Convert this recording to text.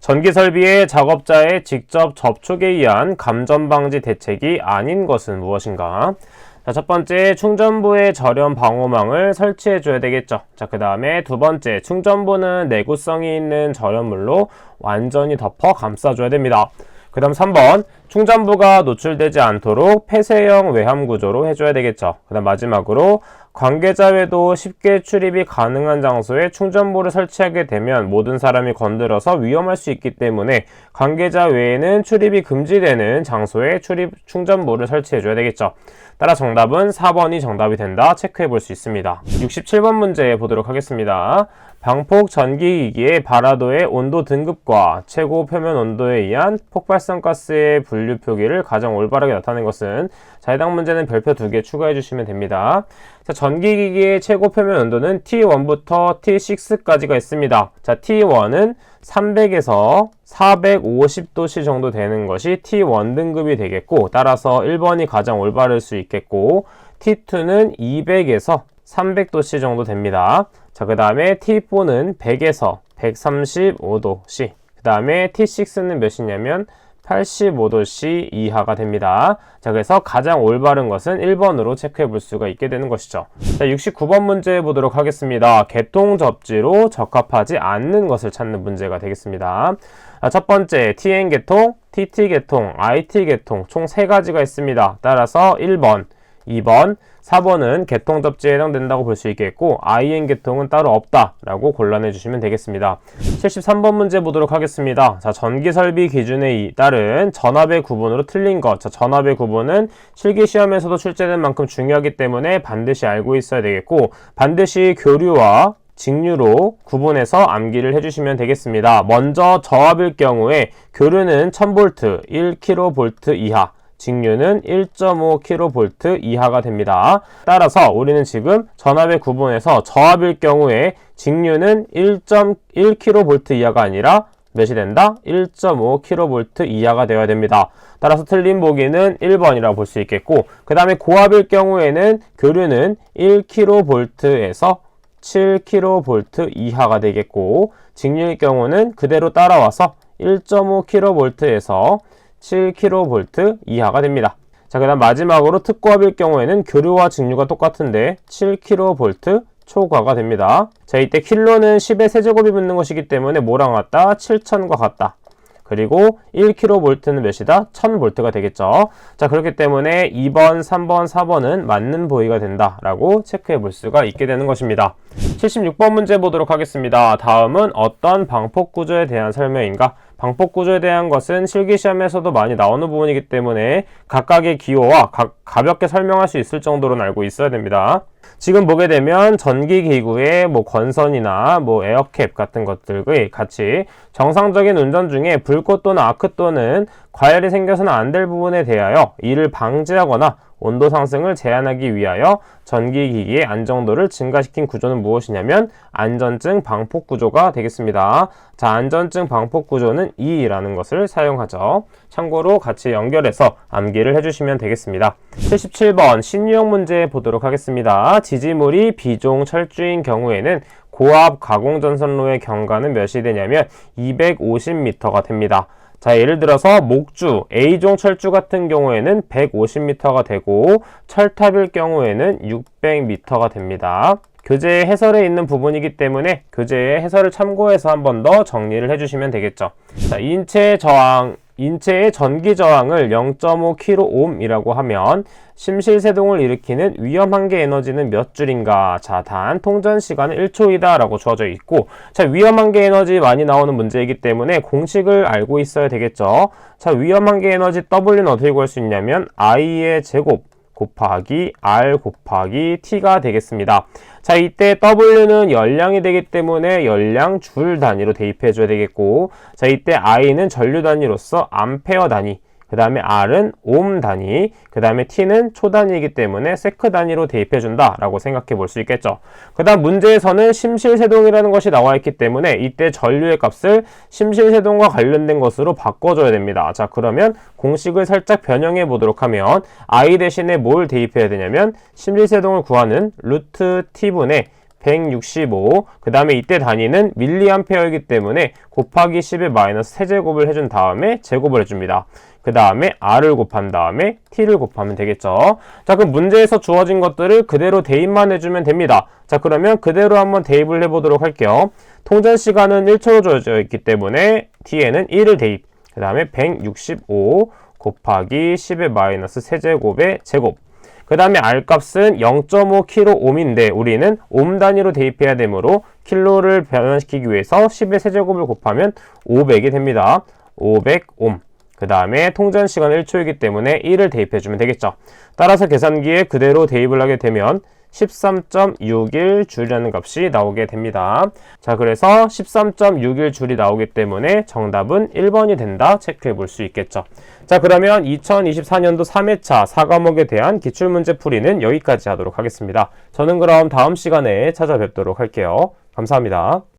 전기 설비의 작업자의 직접 접촉에 의한 감전 방지 대책이 아닌 것은 무엇인가? 자, 첫 번째, 충전부에 저렴 방호망을 설치해 줘야 되겠죠. 자, 그 다음에 두 번째, 충전부는 내구성이 있는 저렴물로 완전히 덮어 감싸줘야 됩니다. 그 다음 3번, 충전부가 노출되지 않도록 폐쇄형 외함 구조로 해줘야 되겠죠. 그 다음 마지막으로 관계자 외에도 쉽게 출입이 가능한 장소에 충전부를 설치하게 되면 모든 사람이 건드려서 위험할 수 있기 때문에 관계자 외에는 출입이 금지되는 장소에 충전부를 설치해줘야 되겠죠. 따라 정답은 4번이 정답이 된다 체크해 볼 수 있습니다. 67번 문제 보도록 하겠습니다. 방폭 전기기기의 발화도의 온도 등급과 최고 표면 온도에 의한 폭발성 가스의 분류 표기를 가장 올바르게 나타낸 것은, 자, 해당 문제는 별표 2개 추가해 주시면 됩니다. 자, 전기기기의 최고 표면 온도는 T1부터 T6까지가 있습니다. 자, T1은 300에서 450도씨 정도 되는 것이 T1 등급이 되겠고, 따라서 1번이 가장 올바를 수 있겠고, T2는 200에서 300도씨 정도 됩니다. 자, 그 다음에 T4는 100에서 135도씨, 그 다음에 T6는 몇이냐면 85도씨 이하가 됩니다. 자, 그래서 가장 올바른 것은 1번으로 체크해 볼 수가 있게 되는 것이죠. 자, 69번 문제 보도록 하겠습니다. 개통 접지로 적합하지 않는 것을 찾는 문제가 되겠습니다. 자, 첫 번째, TN계통, TT계통, IT계통 총 3가지가 있습니다. 따라서 1번, 2번, 4번은 개통 접지에 해당된다고 볼 수 있겠고, IN계통은 따로 없다라고 골라내 주시면 되겠습니다. 73번 문제 보도록 하겠습니다. 자, 전기설비 기준에 따른 전압의 구분으로 틀린 것. 자, 전압의 구분은 실기시험에서도 출제된 만큼 중요하기 때문에 반드시 알고 있어야 되겠고, 반드시 교류와 직류로 구분해서 암기를 해주시면 되겠습니다. 먼저 저압일 경우에 교류는 1000V, 1kV 이하, 직류는 1.5kV 이하가 됩니다. 따라서 우리는 지금 전압의 구분에서 저압일 경우에 직류는 1.1kV 이하가 아니라 몇이 된다? 1.5kV 이하가 되어야 됩니다. 따라서 틀린 보기는 1번이라고 볼 수 있겠고, 그 다음에 고압일 경우에는 교류는 1kV에서 7kV 이하가 되겠고, 직류일 경우는 그대로 따라와서 1.5kV에서 7kV 이하가 됩니다. 자, 그 다음 마지막으로 특고압일 경우에는 교류와 직류가 똑같은데 7kV 초과가 됩니다. 자, 이때 킬로는 10의 세제곱이 붙는 것이기 때문에 뭐랑 같다? 7000과 같다. 그리고 1kV는 몇이다? 1000V가 되겠죠. 자, 그렇기 때문에 2번, 3번, 4번은 맞는 보기가 된다라고 체크해 볼 수가 있게 되는 것입니다. 76번 문제 보도록 하겠습니다. 다음은 어떤 방폭 구조에 대한 설명인가? 방폭 구조에 대한 것은 실기시험에서도 많이 나오는 부분이기 때문에 각각의 기호와 가볍게 설명할 수 있을 정도로는 알고 있어야 됩니다. 지금 보게 되면 전기기구의 건선이나 에어캡 같은 것들의 같이 정상적인 운전 중에 불꽃 또는 아크 또는 과열이 생겨서는 안 될 부분에 대하여 이를 방지하거나 온도 상승을 제한하기 위하여 전기기기의 안정도를 증가시킨 구조는 무엇이냐면 안전증 방폭 구조가 되겠습니다. 자, 안전증 방폭 구조는 E라는 것을 사용하죠. 참고로 같이 연결해서 암기를 해주시면 되겠습니다. 77번 신유형 문제 보도록 하겠습니다. 지지물이 비종 철주인 경우에는 고압 가공전선로의 경과는 몇이 되냐면 250m가 됩니다. 자, 예를 들어서 목주, A종 철주 같은 경우에는 150m가 되고 철탑일 경우에는 600m가 됩니다. 교재의 해설에 있는 부분이기 때문에 교재의 해설을 참고해서 한 번 더 정리를 해주시면 되겠죠. 자, 인체의 전기 저항을 0.5kΩ이라고 하면 심실세동을 일으키는 위험한계 에너지는 몇 줄인가? 자, 단 통전 시간은 1초이다 라고 주어져 있고, 자, 위험한계 에너지 많이 나오는 문제이기 때문에 공식을 알고 있어야 되겠죠. 자, 위험한계 에너지 W는 어떻게 구할 수 있냐면 I의 제곱 곱하기 R 곱하기 T가 되겠습니다. 자, 이때 W는 열량이 되기 때문에 열량 줄 단위로 대입해 줘야 되겠고, 자, 이때 I는 전류 단위로서 암페어 단위, 그 다음에 R은 옴 단위, 그 다음에 T는 초 단위이기 때문에 세크 단위로 대입해준다 라고 생각해 볼 수 있겠죠. 그 다음 문제에서는 심실세동이라는 것이 나와 있기 때문에 이때 전류의 값을 심실세동과 관련된 것으로 바꿔줘야 됩니다. 자, 그러면 공식을 살짝 변형해 보도록 하면 I 대신에 뭘 대입해야 되냐면 심실세동을 구하는 루트 T분의 165, 그 다음에 이때 단위는 밀리암페어이기 때문에 곱하기 10의 마이너스 세제곱을 해준 다음에 제곱을 해줍니다. 그 다음에 R을 곱한 다음에 T를 곱하면 되겠죠. 자, 그럼 문제에서 주어진 것들을 그대로 대입만 해주면 됩니다. 자, 그러면 그대로 한번 대입을 해보도록 할게요. 통전 시간은 1초로 주어져 있기 때문에 T에는 1을 대입, 그 다음에 165 곱하기 10의 마이너스 세제곱의 제곱, 그 다음에 R값은 0.5kΩ인데 우리는 옴 단위로 대입해야 되므로 킬로를 변환시키기 위해서 10의 세제곱을 곱하면 500이 됩니다. 500옴. 그 다음에 통전 시간 1초이기 때문에 1을 대입해주면 되겠죠. 따라서 계산기에 그대로 대입을 하게 되면 13.61줄이라는 값이 나오게 됩니다. 자, 그래서 13.61줄이 나오기 때문에 정답은 1번이 된다 체크해 볼 수 있겠죠. 자, 그러면 2024년도 3회차 4과목에 대한 기출문제 풀이는 여기까지 하도록 하겠습니다. 저는 그럼 다음 시간에 찾아뵙도록 할게요. 감사합니다.